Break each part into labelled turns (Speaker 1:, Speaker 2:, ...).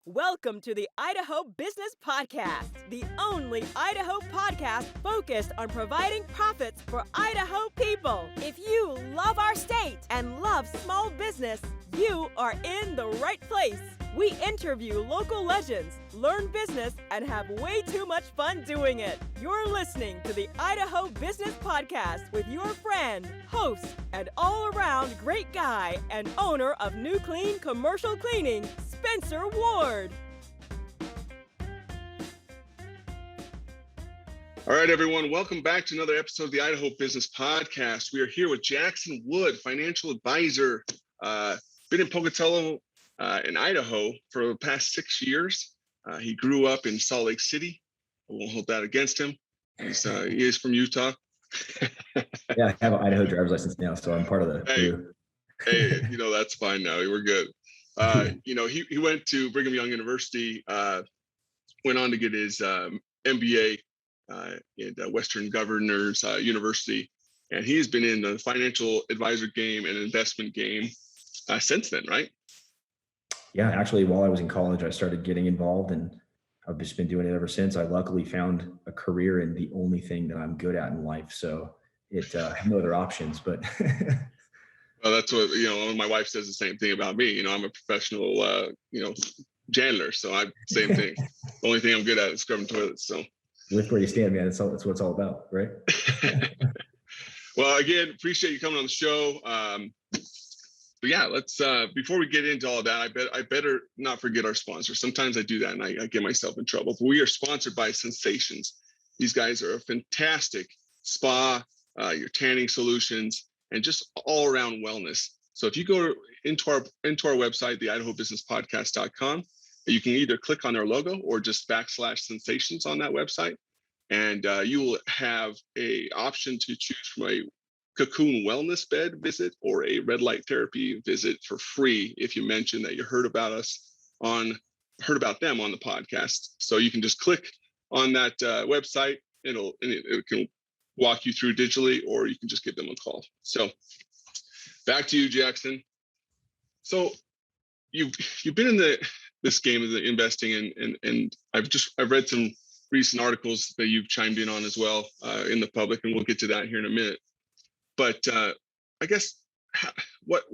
Speaker 1: Welcome to the Idaho Business Podcast, the only Idaho podcast focused on providing profits for Idaho people. If you love our state and love small business, you are in the right place. We interview local legends, learn business, and have way too much fun doing it. You're listening to the Idaho Business Podcast with your friend, host, and all-around great guy and owner of New Clean Commercial Cleaning, Spencer Ward.
Speaker 2: All right, everyone. Welcome back to another episode of the Idaho Business Podcast. We are here with Jackson Wood, financial advisor. Been in Pocatello in Idaho for the past 6 years. He grew up in Salt Lake City. I won't hold that against him. He is from Utah.
Speaker 3: Yeah, I have an Idaho driver's license now, so I'm part of the crew.
Speaker 2: Hey, that's fine now. We're good. He went to Brigham Young University, went on to get his MBA at Western Governors University, and he's been in the financial advisor game and investment game since then, right?
Speaker 3: Yeah, actually, while I was in college, I started getting involved, and I've just been doing it ever since. I luckily found a career in the only thing that I'm good at in life, so I have no other options. But
Speaker 2: well, that's what my wife says the same thing about me. I'm a professional, janitor, so same thing. The only thing I'm good at is scrubbing toilets. So
Speaker 3: lift where you stand, man. That's what it's all about, right?
Speaker 2: Well, again, appreciate you coming on the show. But yeah, let's before we get into all of that, I better not forget our sponsor. Sometimes I do that and I get myself in trouble. But we are sponsored by Sensations. These guys are a fantastic spa, your tanning solutions, and just all around wellness. So if you go into our website, the idahobusinesspodcast.com, you can either click on their logo or just /sensations on that website. And you will have a option to choose from a cocoon wellness bed visit or a red light therapy visit for free if you mention that you heard about them on the podcast. So you can just click on that website. It can walk you through digitally, or you can just give them a call. So back to you, Jackson. So you've been in this game of the investing, and I've read some recent articles that you've chimed in on as well in the public, and we'll get to that here in a minute. But I guess what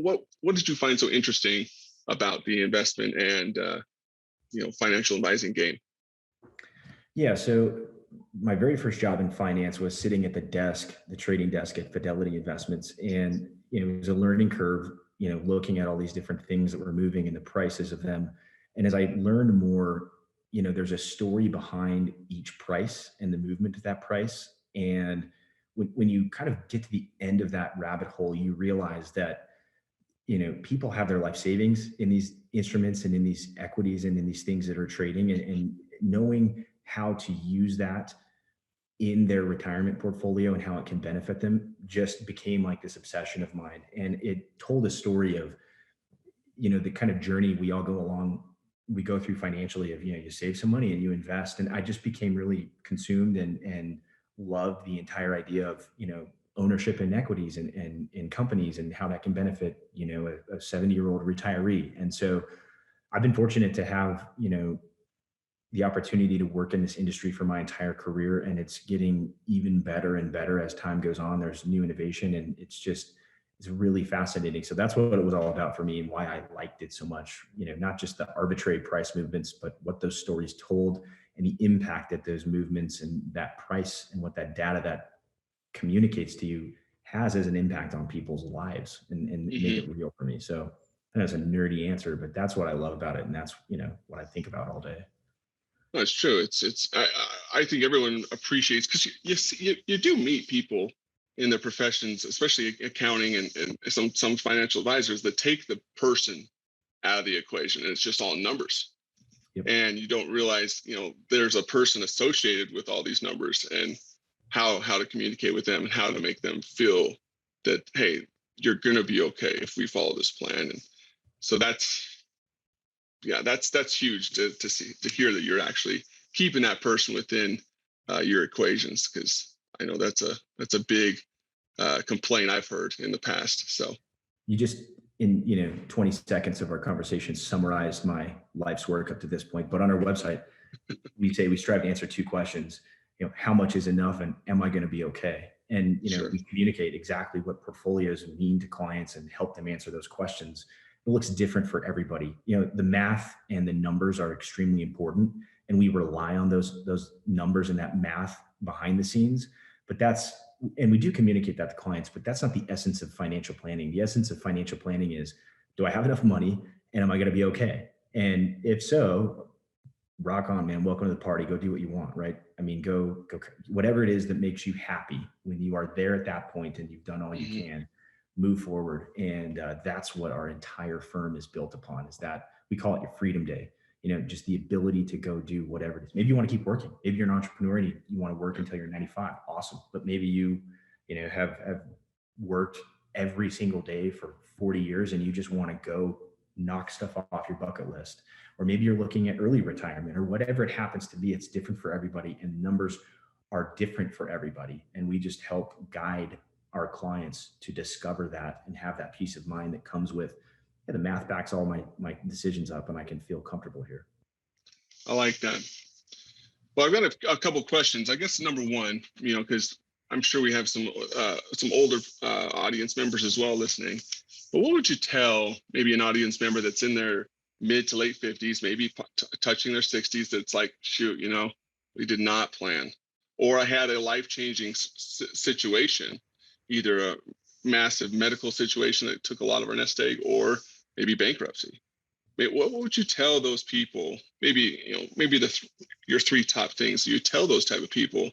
Speaker 2: did you find so interesting about the investment and financial advising game?
Speaker 3: Yeah, so my very first job in finance was sitting at the trading desk at Fidelity Investments, and it was a learning curve. Looking at all these different things that were moving and the prices of them. And as I learned more, there's a story behind each price and the movement of that price. And when you kind of get to the end of that rabbit hole, you realize that, people have their life savings in these instruments and in these equities and in these things that are trading, and knowing how to use that in their retirement portfolio and how it can benefit them just became like this obsession of mine. And it told a story of, the kind of journey we all we go through financially of, you save some money and you invest. And I just became really consumed and loved the entire idea of, ownership in equities and in companies and how that can benefit, a 70-year-old retiree. And so I've been fortunate to have, the opportunity to work in this industry for my entire career, and it's getting even better and better as time goes on. There's new innovation, and it's really fascinating. So that's what it was all about for me and why I liked it so much. Not just the arbitrary price movements, but what those stories told and the impact that those movements and that price and what that data that communicates to you has as an impact on people's lives and make it real for me. So that's a nerdy answer, but that's what I love about it. And that's, what I think about all day.
Speaker 2: No, it's true. I think everyone appreciates, because you do meet people in their professions, especially accounting and some financial advisors, that take the person out of the equation, and it's just all numbers. Yep. And you don't realize, there's a person associated with all these numbers, and how to communicate with them and how to make them feel that, hey, you're going to be okay if we follow this plan. And so that's huge to hear that you're actually keeping that person within your equations, because I know that's a big complaint I've heard in the past. So
Speaker 3: you just in 20 seconds of our conversation summarized my life's work up to this point. But on our website, we say we strive to answer two questions. How much is enough, and am I going to be okay? And
Speaker 2: Sure.
Speaker 3: we communicate exactly what portfolios mean to clients and help them answer those questions. It looks different for everybody. The math and the numbers are extremely important, and we rely on those numbers and that math behind the scenes. But and we do communicate that to clients, but that's not the essence of financial planning. The essence of financial planning is, do I have enough money, and am I going to be okay? And if so, rock on, man. Welcome to the party. Go do what you want, right? I mean, go, whatever it is that makes you happy when you are there at that point and you've done all you can, move forward. And that's what our entire firm is built upon, is that we call it your freedom day. Just the ability to go do whatever it is. Maybe you want to keep working. Maybe you're an entrepreneur and you want to work until you're 95. Awesome. But maybe you have worked every single day for 40 years and you just want to go knock stuff off your bucket list. Or maybe you're looking at early retirement, or whatever it happens to be. It's different for everybody, and numbers are different for everybody. And we just help guide our clients to discover that and have that peace of mind that comes with, the math backs all my decisions up, and I can feel comfortable here.
Speaker 2: I like that. Well, I've got a couple of questions. I guess number one, because I'm sure we have some older audience members as well listening. But what would you tell maybe an audience member that's in their mid to late 50s, maybe touching their 60s, that's like, shoot, we did not plan, or I had a life-changing situation, either a massive medical situation that took a lot of our nest egg, or maybe bankruptcy. What would you tell those people? Maybe your three top things you tell those type of people,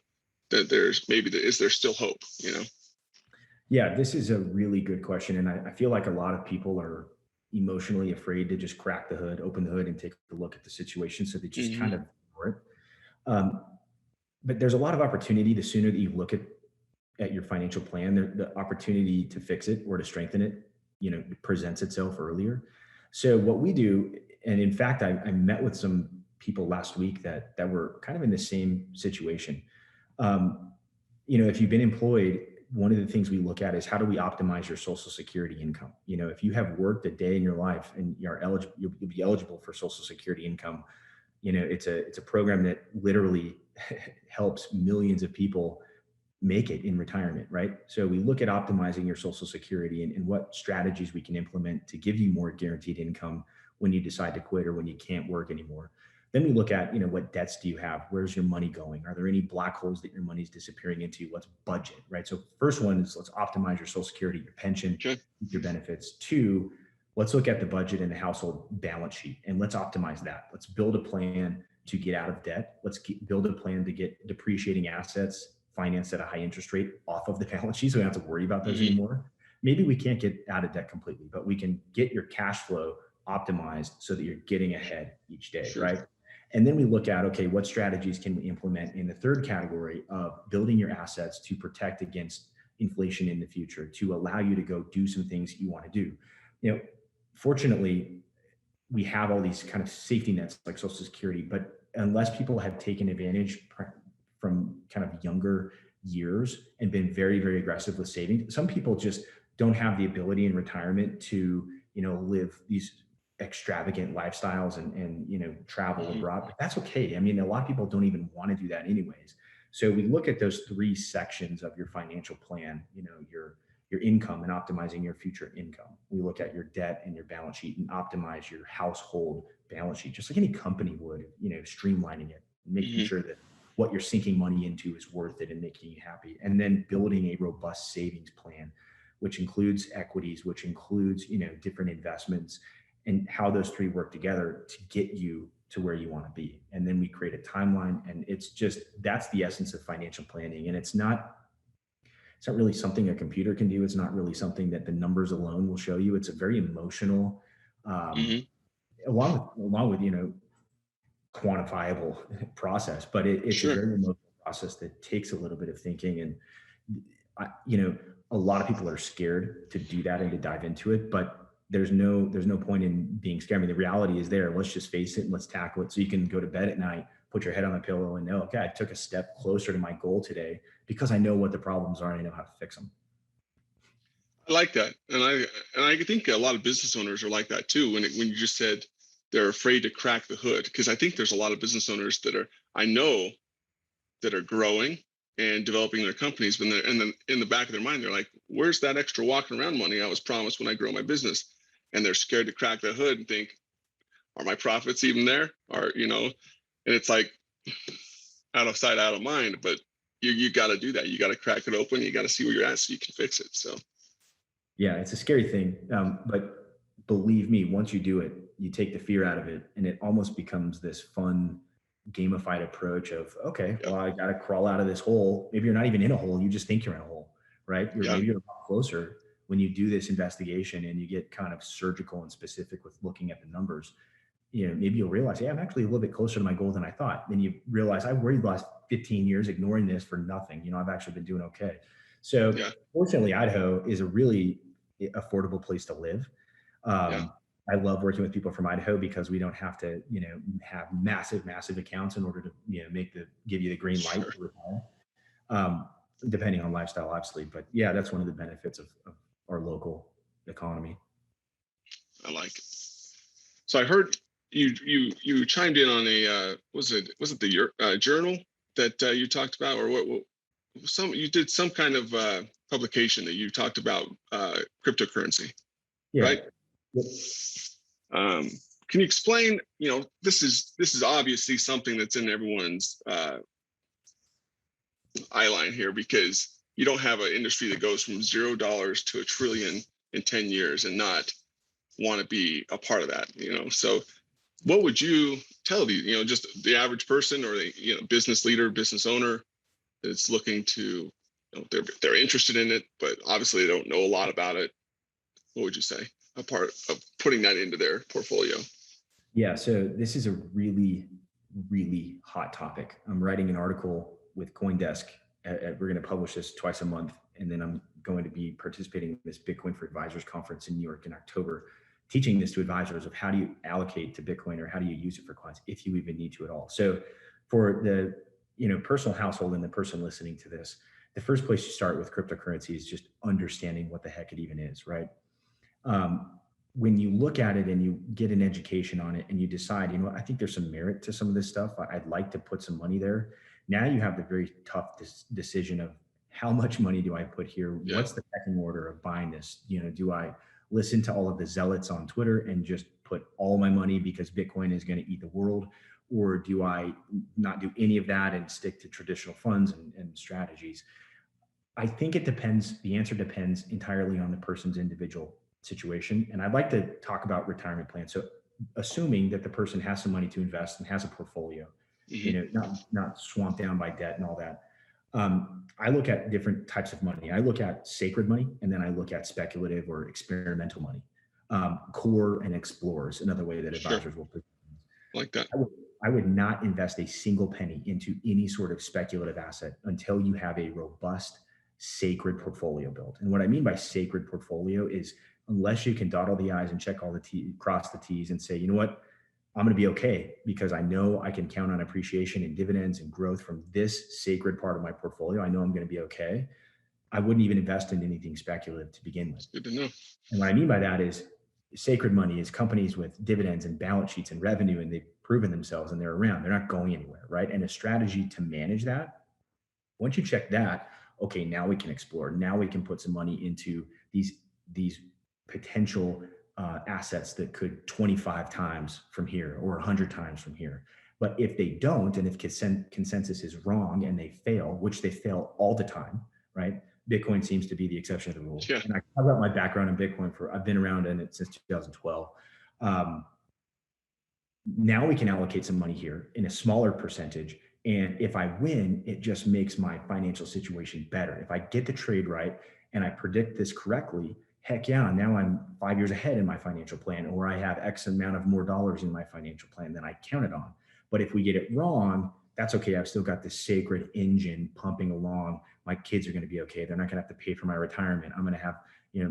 Speaker 2: that is there still hope?
Speaker 3: Yeah, this is a really good question, and I feel like a lot of people are emotionally afraid to just crack the hood, open the hood, and take a look at the situation, so they just kind of ignore it. But there's a lot of opportunity. The sooner that you look at your financial plan, the opportunity to fix it or to strengthen it, presents itself earlier. So what we do, and in fact, I met with some people last week that were kind of in the same situation. If you've been employed, one of the things we look at is, how do we optimize your Social Security income? If you have worked a day in your life and you'll be eligible for Social Security income. It's a program that literally helps millions of people make it in retirement, right? So we look at optimizing your Social Security and what strategies we can implement to give you more guaranteed income when you decide to quit or when you can't work anymore. Then we look at, what debts do you have? Where's your money going? Are there any black holes that your money's disappearing into? What's budget, right? So first one is, let's optimize your Social Security, your pension, your benefits. Two, let's look at the budget and the household balance sheet, and let's optimize that. Let's build a plan to get out of debt. Let's build a plan to get depreciating assets financed at a high interest rate off of the balance sheet, so we don't have to worry about those anymore. Maybe we can't get out of debt completely, but we can get your cash flow optimized so that you're getting ahead each day, right? And then we look at, okay, what strategies can we implement in the third category of building your assets to protect against inflation in the future, to allow you to go do some things you want to do. Fortunately, we have all these kind of safety nets like Social Security, but unless people have taken advantage from kind of younger years and been very, very aggressive with saving, some people just don't have the ability in retirement to, live these extravagant lifestyles and travel abroad. But that's okay. I mean, a lot of people don't even want to do that anyways. So we look at those three sections of your financial plan, your income and optimizing your future income. We look at your debt and your balance sheet and optimize your household balance sheet, just like any company would, streamlining it, making sure that what you're sinking money into is worth it and making you happy. And then building a robust savings plan, which includes equities, which includes, different investments, and how those three work together to get you to where you want to be. And then we create a timeline, and that's the essence of financial planning. And it's not really something a computer can do. It's not really something that the numbers alone will show you. It's a very emotional, along with, quantifiable process, but it's a very emotional process that takes a little bit of thinking. And, a lot of people are scared to do that and to dive into it, but there's no point in being scared. I mean, the reality is there. Let's just face it and let's tackle it, so you can go to bed at night, put your head on the pillow and know, okay, I took a step closer to my goal today because I know what the problems are and I know how to fix them.
Speaker 2: I like that, and I think a lot of business owners are like that too. When you just said they're afraid to crack the hood, because I think there's a lot of business owners that are, I know, that are growing and developing their companies, but in the back of their mind, they're like, "Where's that extra walking around money I was promised when I grow my business?" And they're scared to crack the hood and think, "Are my profits even there?" Or and it's like out of sight, out of mind. But you got to do that. You got to crack it open. You got to see where you're at so you can fix it. So
Speaker 3: Yeah, it's a scary thing. But believe me, once you do it, you take the fear out of it and it almost becomes this fun gamified approach of, okay,
Speaker 2: yeah,
Speaker 3: well, I got to crawl out of this hole. Maybe you're not even in a hole. You just think you're in a hole, right?
Speaker 2: yeah,
Speaker 3: Maybe you're a lot closer when you do this investigation and you get kind of surgical and specific with looking at the numbers. Maybe you'll realize, yeah, I'm actually a little bit closer to my goal than I thought. Then you realize I worried the last 15 years ignoring this for nothing. I've actually been doing okay. So
Speaker 2: yeah,
Speaker 3: fortunately, Idaho is a really affordable place to live.
Speaker 2: yeah.
Speaker 3: I love working with people from Idaho because we don't have to, have massive accounts in order to, give you the green light
Speaker 2: Sure,
Speaker 3: to retire. Depending on lifestyle, obviously. But yeah, that's one of the benefits of our local economy.
Speaker 2: I like it. So I heard you chimed in on a was it the journal that you talked about, or what you did some kind of publication that you talked about cryptocurrency,
Speaker 3: Yeah.
Speaker 2: right?
Speaker 3: Yep.
Speaker 2: Can you explain? This is obviously something that's in everyone's eye line here, because you don't have an industry that goes from $0 to $1 trillion in 10 years and not want to be a part of that. So what would you tell these, just the average person, or the business leader, business owner that's looking to, they're interested in it, but obviously they don't know a lot about it? What would you say, a part of putting that into their portfolio?
Speaker 3: Yeah, so this is a really, really hot topic. I'm writing an article with CoinDesk. We're going to publish this twice a month, and then I'm going to be participating in this Bitcoin for Advisors conference in New York in October, teaching this to advisors of how do you allocate to Bitcoin, or how do you use it for clients if you even need to at all. So for the personal household and the person listening to this, the first place you start with cryptocurrency is just understanding what the heck it even is, right? When you look at it and you get an education on it and you decide, I think there's some merit to some of this stuff, I'd like to put some money there. Now you have the very tough decision of, how much money do I put here?
Speaker 2: Yeah.
Speaker 3: What's the pecking order of buying this? Do I listen to all of the zealots on Twitter and just put all my money because Bitcoin is going to eat the world? Or do I not do any of that and stick to traditional funds and strategies? I think it depends. The answer depends entirely on the person's individual situation. And I'd like to talk about retirement plans. So assuming that the person has some money to invest and has a portfolio, not swamped down by debt and all that. I look at different types of money. I look at sacred money, and then I look at speculative or experimental money. Core and explorers, another way that advisors will put things.
Speaker 2: Like that.
Speaker 3: I would not invest a single penny into any sort of speculative asset until you have a robust, sacred portfolio built. And what I mean by sacred portfolio is, unless you can dot all the I's and check all the T's, cross the T's, and say, you know what, I'm going to be okay because I know I can count on appreciation and dividends and growth from this sacred part of my portfolio. I know I'm going to be okay. I wouldn't even invest in anything speculative to begin with.
Speaker 2: Good to know.
Speaker 3: And what I mean by that is, sacred money is companies with dividends and balance sheets and revenue, and they've proven themselves and they're around. They're not going anywhere, right? And a strategy to manage that, once you check that, okay, now we can explore. Now we can put some money into these potential assets that could 25 times from here or 100 times from here. But if they don't, and if consensus is wrong and they fail, which they fail all the time, right? Bitcoin seems to be the exception to the rule.
Speaker 2: Yeah.
Speaker 3: And I talk about my background in Bitcoin I've been around in it since 2012. Now we can allocate some money here in a smaller percentage. And if I win, it just makes my financial situation better. If I get the trade right and I predict this correctly, heck yeah, now I'm 5 years ahead in my financial plan, or I have X amount of more dollars in my financial plan than I counted on. But if we get it wrong, that's okay. I've still got this sacred engine pumping along. My kids are going to be okay. They're not going to have to pay for my retirement. I'm going to have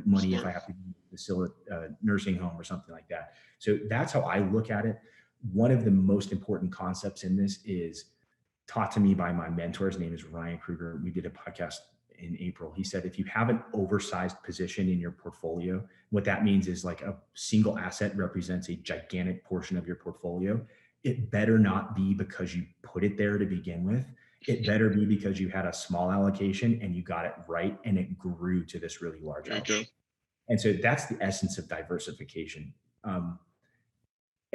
Speaker 3: money if I have to facilitate a nursing home or something like that. So that's how I look at it. One of the most important concepts in this is taught to me by my mentor. His name is Ryan Kruger. We did a podcast in April. He said, if you have an oversized position in your portfolio, what that means is like a single asset represents a gigantic portion of your portfolio. It better not be because you put it there to begin with. It better be because you had a small allocation and you got it right and it grew to this really large allocation. And so that's the essence of diversification.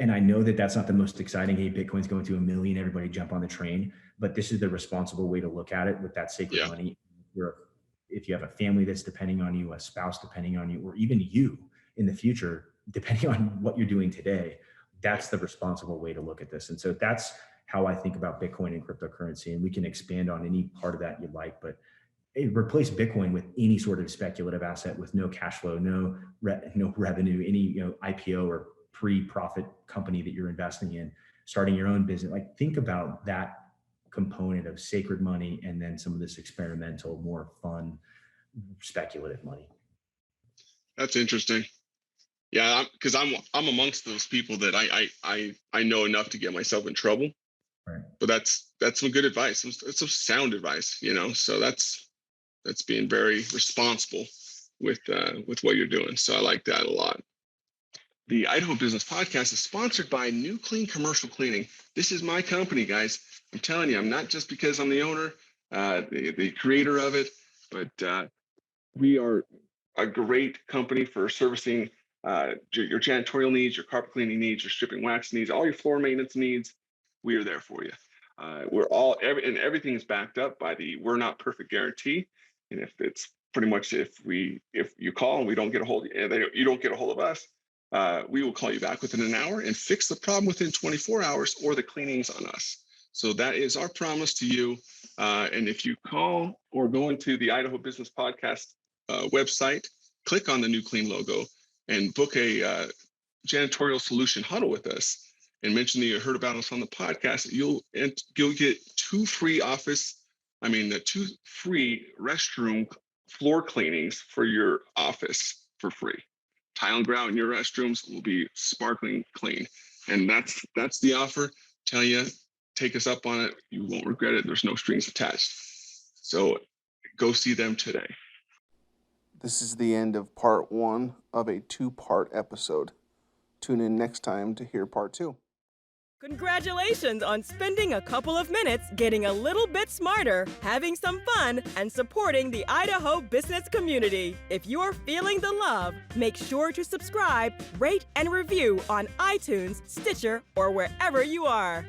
Speaker 3: And I know that that's not the most exciting. Hey, Bitcoin's going to 1 million, everybody jump on the train. But this is the responsible way to look at it with that sacred money. If you have a family that's depending on you, a spouse depending on you, or even you in the future, depending on what you're doing today, that's the responsible way to look at this. And so that's how I think about Bitcoin and cryptocurrency. And we can expand on any part of that you like, but replace Bitcoin with any sort of speculative asset with no cash flow, no revenue, any IPO or pre-profit company that you're investing in, starting your own business. Like, think about that component of sacred money and then some of this experimental, more fun, speculative money. That's
Speaker 2: interesting. Yeah, because I'm amongst those people that I know enough to get myself in trouble. Right. But that's some good advice. It's some sound advice, So that's being very responsible with what you're doing. So I like that a lot. The Idaho Business Podcast is sponsored by New Clean Commercial Cleaning. This is my company, guys. I'm telling you, I'm not just because I'm the owner, the creator of it, but we are a great company for servicing your janitorial needs, your carpet cleaning needs, your stripping wax needs, all your floor maintenance needs. We are there for you. Everything is backed up by the "We're Not Perfect" guarantee. And if it's pretty much if you call and we don't get a hold of you, you don't get a hold of us, we will call you back within an hour and fix the problem within 24 hours, or the cleaning's on us. So that is our promise to you. And if you call or go into the Idaho Business Podcast website, click on the New Clean logo and book a janitorial solution huddle with us, and mention that you heard about us on the podcast, you'll get 2 free restroom floor cleanings for your office for free. Tile and grout in your restrooms will be sparkling clean. And that's the offer. Tell you, take us up on it. You won't regret it. There's no strings attached. So go see them today.
Speaker 4: This is the end of part 1 of a 2-part episode. Tune in next time to hear part 2.
Speaker 1: Congratulations on spending a couple of minutes getting a little bit smarter, having some fun, and supporting the Idaho business community. If you're feeling the love, make sure to subscribe, rate, and review on iTunes, Stitcher, or wherever you are.